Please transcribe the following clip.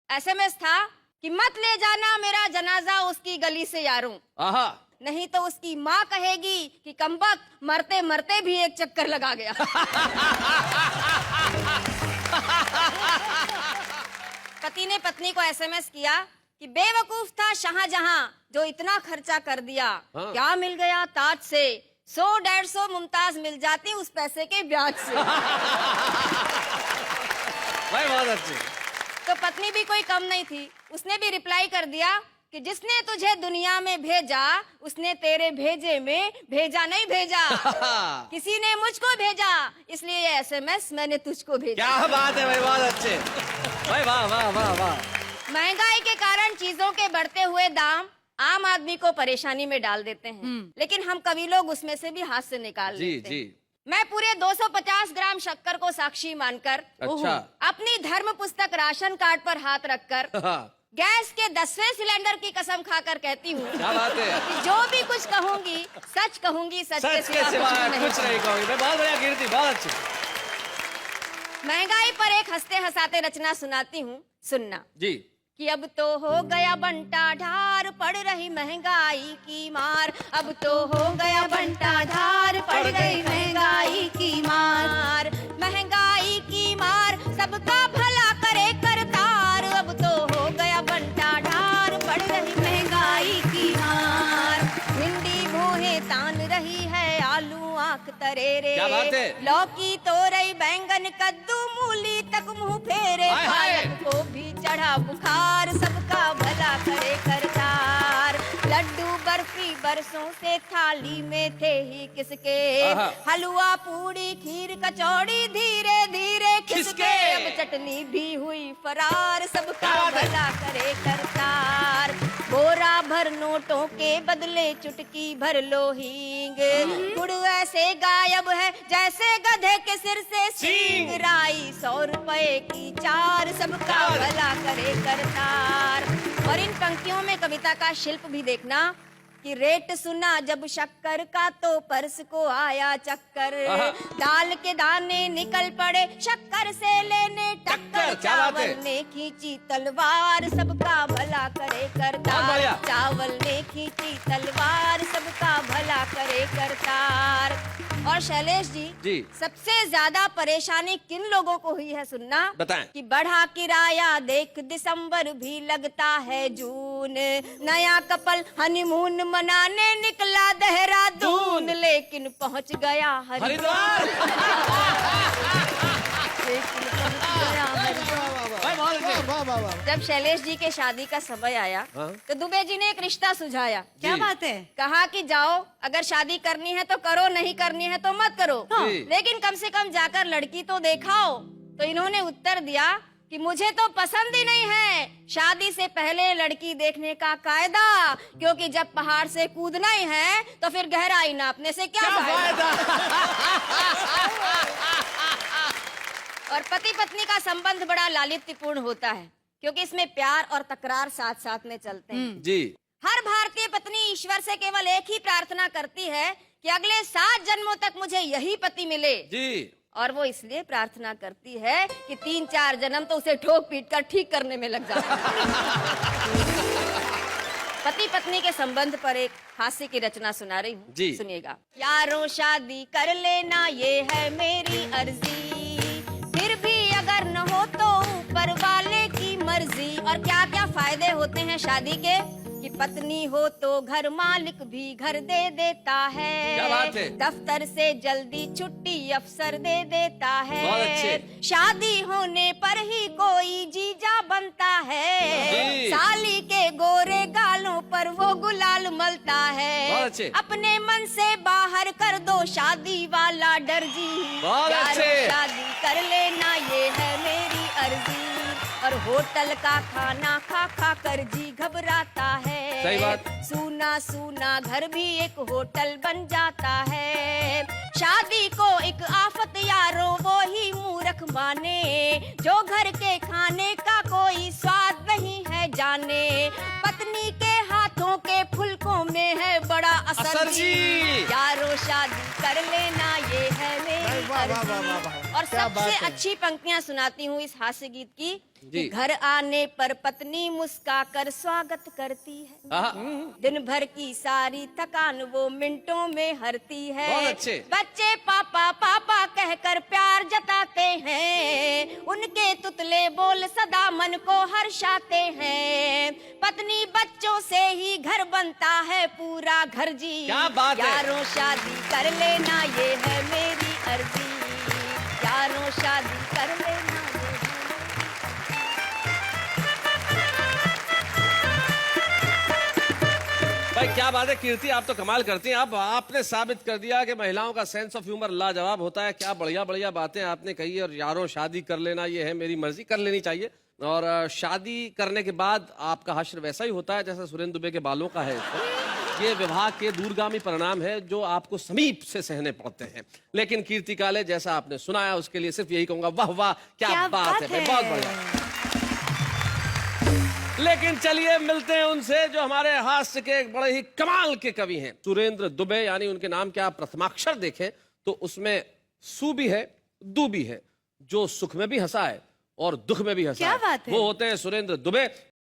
SMS था कि मत ले जाना मेरा जनाजा उसकी गली से यारों, आहा। नहीं तो उसकी माँ कहेगी कि कमबख्त मरते मरते भी एक चक्कर लगा गया। पति ने पत्नी को एसएमएस किया कि बेवकूफ था शाहजहां जो इतना खर्चा कर दिया। हाँ। क्या मिल गया ताज से, 100-150 मुमताज मिल जाती उस पैसे के ब्याज से। भाई बहुत अच्छे। तो पत्नी भी कोई कम नहीं थी, उसने भी रिप्लाई कर दिया कि जिसने तुझे दुनिया में भेजा उसने तेरे भेजे में भेजा नहीं भेजा। किसी ने मुझको भेजा इसलिए ये एसएमएस मैंने तुझको भेजा। क्या बात है भाई, बहुत अच्छे भाई, वाह वाह वाह वाह। महंगाई के कारण चीजों के बढ़ते हुए दाम आम आदमी को परेशानी में डाल देते हैं, लेकिन हम कभी लोग उसमें से भी हाथ से निकाल जी लेते हैं। जी। मैं पूरे 250 ग्राम शक्कर को साक्षी मानकर अच्छा। अपनी धर्म पुस्तक राशन कार्ड पर हाथ रखकर गैस के 10वें सिलेंडर की कसम खाकर कहती हूँ क्या बात है कि जो भी कुछ कहूंगी सच कहूंगी, सच के सिवा कुछ नहीं कहूंगी। मैं बहुत बढ़िया कीर्ति, बहुत अच्छी। महंगाई पर एक हंसते हंसाते रचना सुनाती हूँ, सुनना जी। कि अब तो हो गया बंटा ढार, पड़ रही महंगाई की मार। अब तो हो गया बंटा ढार, पड़ गई महंगाई की मार। महंगाई की मार सबका भला करे करतार। अब तो हो गया बंटा ढार, पड़ रही महंगाई की मार। भिंडी भोहे तान रही है, आलू आंख तरेरे। क्या बात है? लौकी तोरई बैंगन कद्दू मूली तक मुंह फेरे। हाय हाय। पालक को भी चढ़ा बुखार, सबका भला करे करतार। लड्डू बर्फी बरसों से थाली में थे ही किसके। आहा। हलवा पूड़ी खीर कचौड़ी धीरे धीरे किसके? अब चटनी भी हुई फरार, सबका क्या बात है? भला करे करतार। बोरा भर नोटों के बदले चुटकी भर लो हींग। गुड़ ऐसे गायब है जैसे गधे के सिर से सींग। राई 100 रुपए की 4, सबका भला करे करतार। और इन पंक्तियों में कविता का शिल्प भी देखना कि रेट सुना जब शक्कर का तो पर्स को आया चक्कर। दाल के दाने निकल पड़े शक्कर से लेने टक्कर। क्या बात है? चावल ने खींची तलवार, सबका भला करे बहुत करतार। बढ़िया। चावल ने खींची तलवार, सबका भला करे करतार। और शैलेश जी, सबसे ज्यादा परेशानी किन लोगों को हुई है सुनना, बताएं। कि बढ़ा किराया देख दिसंबर भी लगता है जून। नया कपल हनीमून मनाने निकला देहरादून, लेकिन पहुंच गया हरिद्वार। लेकिन पहुंच गया हरिद्वार। भाई बहुत अच्छे। जब शैलेश जी के शादी का समय आया तो दुबे जी ने एक रिश्ता सुझाया। क्या बात है? कहा कि जाओ, अगर शादी करनी है तो करो, नहीं करनी है तो मत करो, लेकिन कम से कम जाकर लड़की तो देखाओ। तो इन्होंने उत्तर दिया कि मुझे तो पसंद ही नहीं है शादी से पहले लड़की देखने का कायदा, क्योंकि जब पहाड़ से कूदना ही है तो फिर गहराई नापने से क्या फायदा। और पति पत्नी का संबंध बड़ा लालित्यपूर्ण होता है, क्योंकि इसमें प्यार और तकरार साथ साथ में चलते हैं। जी। हर भारतीय पत्नी ईश्वर से केवल एक ही प्रार्थना करती है कि अगले 7 जन्मों तक मुझे यही पति मिले। जी। और वो इसलिए प्रार्थना करती है कि 3-4 जन्म तो उसे ठोक पीट कर ठीक करने में लग जाता है। पति पत्नी के संबंध पर एक हास्य की रचना सुना रही हूँ, सुनिएगा। यारों शादी कर लेना ये है मेरी अर्जी, फिर भी अगर न हो तो ऊपर वाले की मर्जी। और क्या क्या फायदे होते हैं शादी के, कि पत्नी हो तो घर मालिक भी घर दे देता है। क्या बात है? दफ्तर से जल्दी छुट्टी अफसर दे देता है। बहुत अच्छे। शादी होने पर ही कोई जीजा बनता है। साली के गोरे गालों पर वो गुलाल मलता है। बहुत अच्छे। अपने मन से बाहर कर दो शादी वाला डर जी। बहुत अच्छे। शादी कर लेना ये है मेरी अर्जी, और होटल का खाना खा खा कर जी घबराता है। सही बात। सूना सूना घर भी एक होटल बन जाता है। शादी को एक आफत यारो वो ही मूर्ख माने, जो घर के खाने का कोई स्वाद नहीं है जाने। पत्नी के हाथों के फुलकों में है बड़ा असर जी। यारो शादी कर लेना ये है मेरी वाह, वाह, वाह, वाह, अर्जी। वाह। और क्या बात सबसे है। अच्छी पंक्तियां सुनाती हूँ इस हास्य गीत की जी। कि घर आने पर पत्नी मुस्काकर स्वागत करती है, आहा, दिन भर की सारी थकान वो मिनटों में हरती है। बहुत अच्छे। बच्चे पापा पापा कहकर प्यार जताते हैं, उनके तुतले बोल सदा मन को हर्षाते हैं। पत्नी बच्चों से ही घर बनता है पूरा घर जी। क्या बात है। यारों शादी कर लेना ये है मेरी अर्जी, यारों शादी कर लेना ये है। भाई क्या बात है कीर्ति, आप तो कमाल करती हैं। आपने साबित कर दिया कि महिलाओं का सेंस ऑफ ह्यूमर लाजवाब होता है। क्या बढ़िया बढ़िया बातें आपने कही। और यारों शादी कर लेना ये है मेरी मर्जी, कर लेनी चाहिए। और शादी करने के बाद आपका हश्र वैसा ही होता है जैसा सुरेंद्र दुबे के बालों का है। ये विवाह के दूरगामी परिणाम है जो आपको समीप से सहने पड़ते हैं। लेकिन कीर्ति काले जैसा आपने सुनाया उसके लिए सिर्फ यही कहूंगा, वाह वाह क्या बात है भाई, बहुत बढ़िया। लेकिन चलिए मिलते हैं उनसे जो हमारे हास्य के एक बड़े ही कमाल के कवि हैं, सुरेंद्र दुबे। यानी उनके नाम के आप प्रथमाक्षर देखें तो उसमें सू भी है, दू भी है, जो सुख में भी हंसा है और दुख में भी हंसा क्या है। बात है? वो होते हैं सुरेंद्र दुबे।